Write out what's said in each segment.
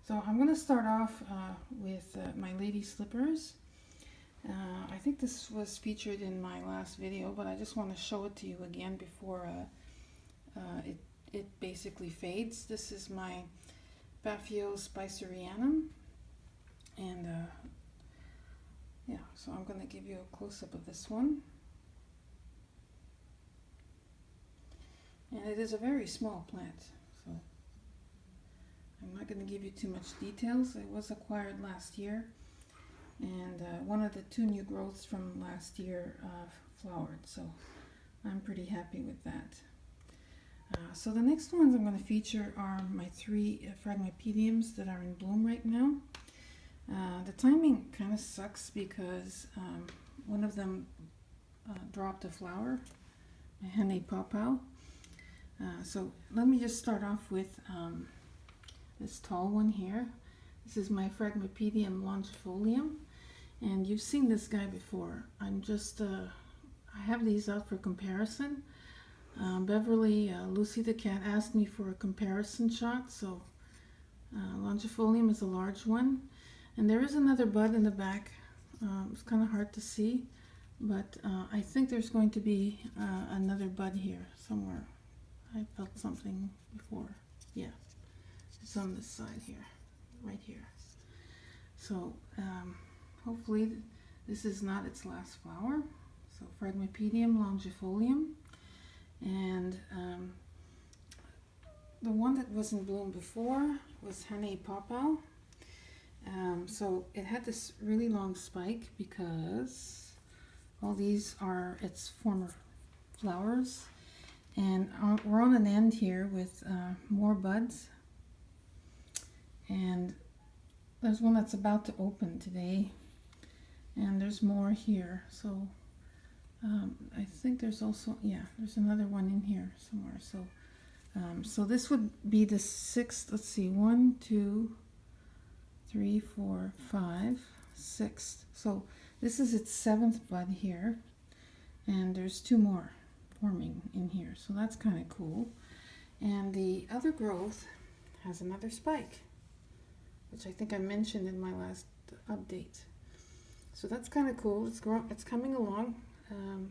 So I'm going to start off with my lady slippers. I think this was featured in my last video, but I just want to show it to you again before it basically fades. This is my Paphios spicerianum, and yeah, so I'm going to give you a close-up of this one. And it is a very small plant, so I'm not going to give you too much details. It was acquired last year, and one of the two new growths from last year flowered, so I'm pretty happy with that. So the next ones I'm going to feature are my three Phragmipediums that are in bloom right now. The timing kind of sucks because one of them dropped a flower, Hanne Popow. So let me just start off with this tall one here. This is my Phragmipedium longifolium, and you've seen this guy before. I have these out for comparison. Beverly, Lucy the cat, asked me for a comparison shot, so longifolium is a large one. And there is another bud in the back. It's kind of hard to see, but I think there's going to be another bud here somewhere. I felt something before. Yeah, it's on this side here, right here. So hopefully this is not its last flower. So Phragmipedium longifolium. And the one that was in bloom before was Hanne Popow. So it had this really long spike because all these are its former flowers. And we're on an end here with more buds. And there's one that's about to open today. And there's more here. So I think there's also, yeah, there's another one in here somewhere. So so this would be the sixth, let's see, 1, 2, 3, 4, 5, 6. So this is its seventh bud here. And there's two more forming in here, so that's kind of cool. And the other growth has another spike, which I think I mentioned in my last update. So that's kind of cool. It's coming along.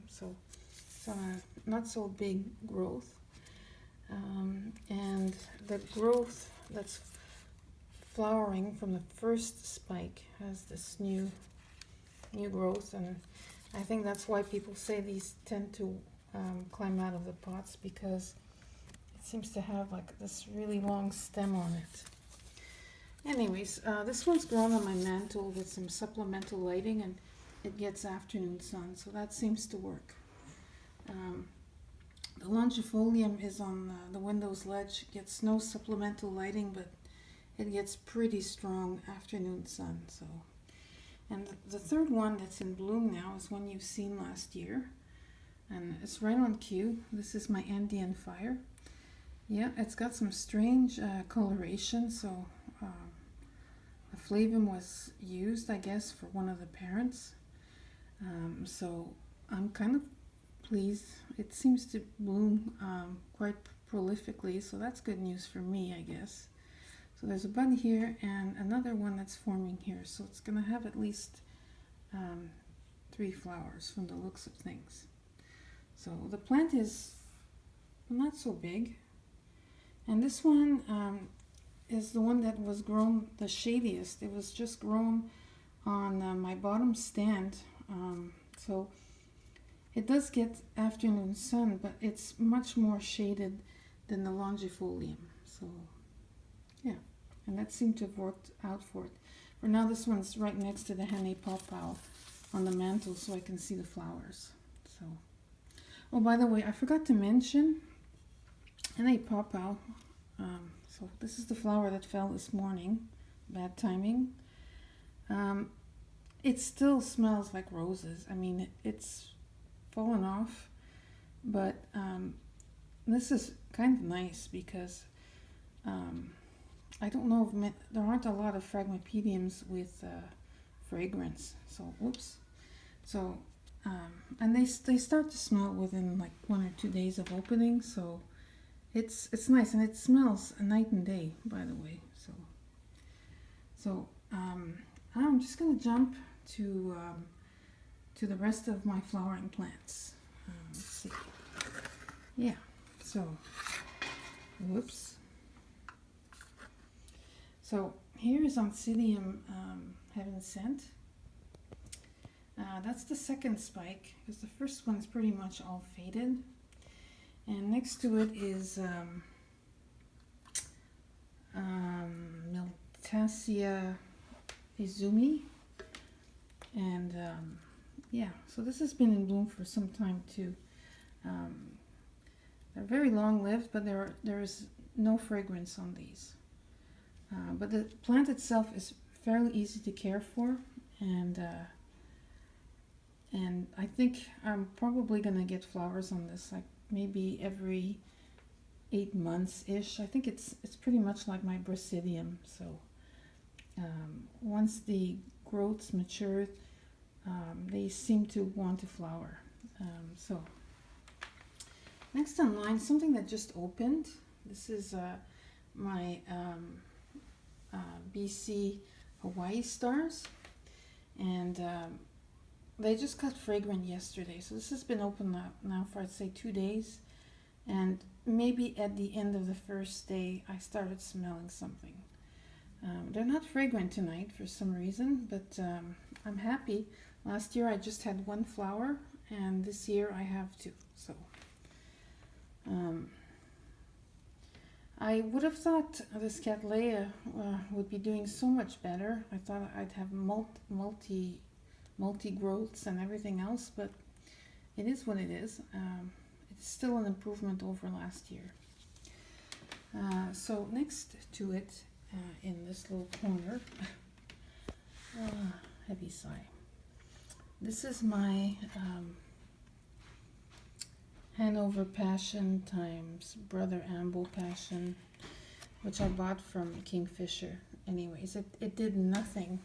So it's on a not so big growth, and the growth that's flowering from the first spike has this new growth, and I think that's why people say these tend to climb out of the pots, because it seems to have like this really long stem on it. Anyways, this one's grown on my mantle with some supplemental lighting, and it gets afternoon sun, so that seems to work. The longifolium is on the window's ledge. It gets no supplemental lighting, but it gets pretty strong afternoon sun. So, and the third one that's in bloom now is one you've seen last year, and it's right on cue. This is my Andean Fire. Yeah, it's got some strange coloration, so a flavum was used, I guess, for one of the parents. So I'm kind of pleased. It seems to bloom quite prolifically, so that's good news for me, I guess. So there's a bud here and another one that's forming here, so it's going to have at least 3 flowers from the looks of things. So the plant is not so big, and this one is the one that was grown the shadiest. It was just grown on my bottom stand. So it does get afternoon sun, but it's much more shaded than the longifolium. So yeah, and that seemed to have worked out for it. For now, this one's right next to the Hanne Popow on the mantle, so I can see the flowers. So, oh, by the way, I forgot to mention Hanne Popow. So this is the flower that fell this morning. Bad timing. It still smells like roses. I mean, it's fallen off, but this is kind of nice because I don't know if there aren't a lot of Phragmipediums with fragrance. So, whoops. So, and they start to smell within like 1 or 2 days of opening. So, it's nice, and it smells night and day, by the way. So, So I'm just going to jump to the rest of my flowering plants. Let's see. Yeah, so, whoops. So here is Oncidium Heaven Sent. That's the second spike, because the first one's pretty much all faded. And next to it is Miltassia Izumi. And yeah, so this has been in bloom for some time too. They're very long-lived, but there is no fragrance on these. But the plant itself is fairly easy to care for, and I think I'm probably gonna get flowers on this, like maybe every 8 months-ish. I think it's pretty much like my Oncidium. So once the growths mature, they seem to want to flower. So next in line, something that just opened. This is my BC Hawaii stars, and they just got fragrant yesterday. So this has been open now for, I'd say, 2 days, and maybe at the end of the first day I started smelling something. They're not fragrant tonight for some reason, but I'm happy. Last year I just had 1 flower, and this year I have 2. So I would have thought this Cattleya would be doing so much better. I thought I'd have multi growths and everything else, but it is what it is. It's still an improvement over last year. So next to it, in this little corner, heavy sigh. This is my Hanover Passion times Brother Amble Passion, which I bought from Kingfisher. Anyways, it did nothing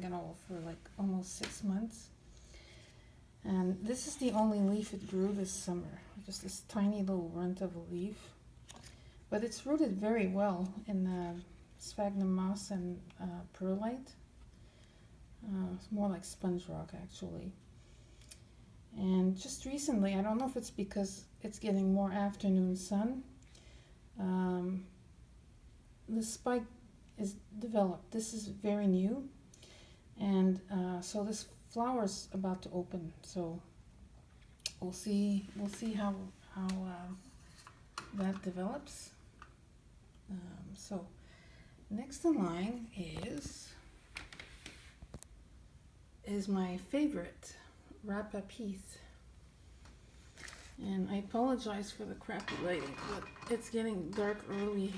at all for like almost 6 months. And this is the only leaf it grew this summer, just this tiny little runt of a leaf. But it's rooted very well in sphagnum moss and perlite. It's more like sponge rock actually. And just recently, I don't know if it's because it's getting more afternoon sun, the spike is developed. This is very new, and so this flower's about to open. So we'll see how that develops. So next in line is my favorite Rapeepath, and I apologize for the crappy lighting, but it's getting dark early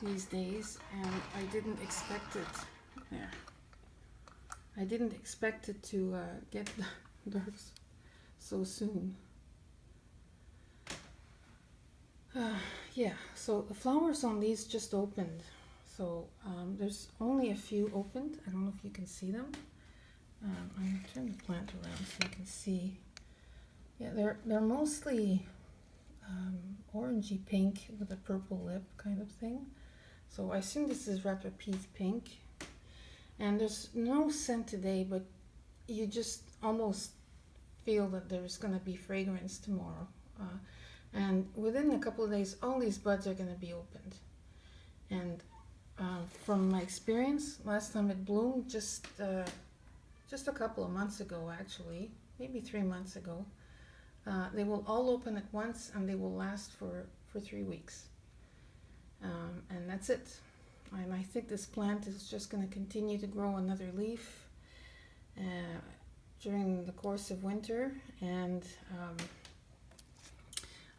these days, and I didn't expect it. There, I didn't expect it to get dark so soon. Yeah, so the flowers on these just opened. So there's only a few opened. I don't know if you can see them. I'm going to turn the plant around so you can see. Yeah, they're mostly orangey pink with a purple lip kind of thing. So I assume this is Rapeepath pink. And there's no scent today, but you just almost feel that there's going to be fragrance tomorrow. And within a couple of days, all these buds are going to be opened. And from my experience, last time it bloomed, just a couple of months ago actually, maybe 3 months ago, they will all open at once, and they will last for 3 weeks. And that's it. And I think this plant is just going to continue to grow another leaf during the course of winter. And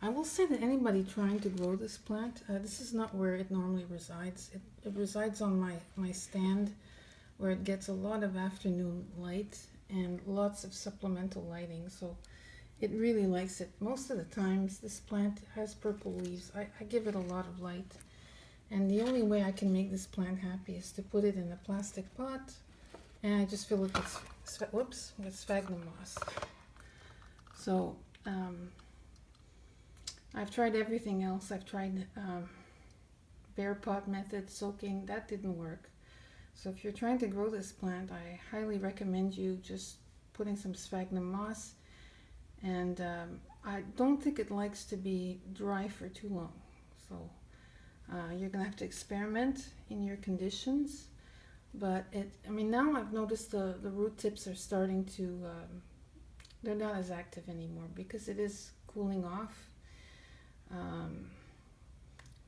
I will say that anybody trying to grow this plant, this is not where it normally resides. It resides on my stand, where it gets a lot of afternoon light and lots of supplemental lighting. So it really likes it. Most of the times this plant has purple leaves. I give it a lot of light. And the only way I can make this plant happy is to put it in a plastic pot, and I just fill it with sphagnum moss. So I've tried everything else. I've tried bare pot method, soaking. That didn't work. So if you're trying to grow this plant, I highly recommend you just putting some sphagnum moss. And I don't think it likes to be dry for too long. So you're going to have to experiment in your conditions. But now I've noticed the root tips are starting to, they're not as active anymore because it is cooling off.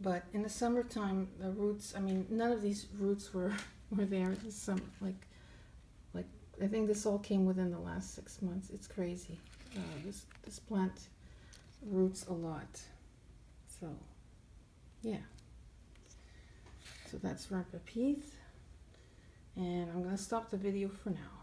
But in the summertime, the roots, none of these roots were there this summer. Like I think this all came within the last 6 months. It's crazy. This plant roots a lot. So, yeah. So that's Rapeepath. And I'm going to stop the video for now.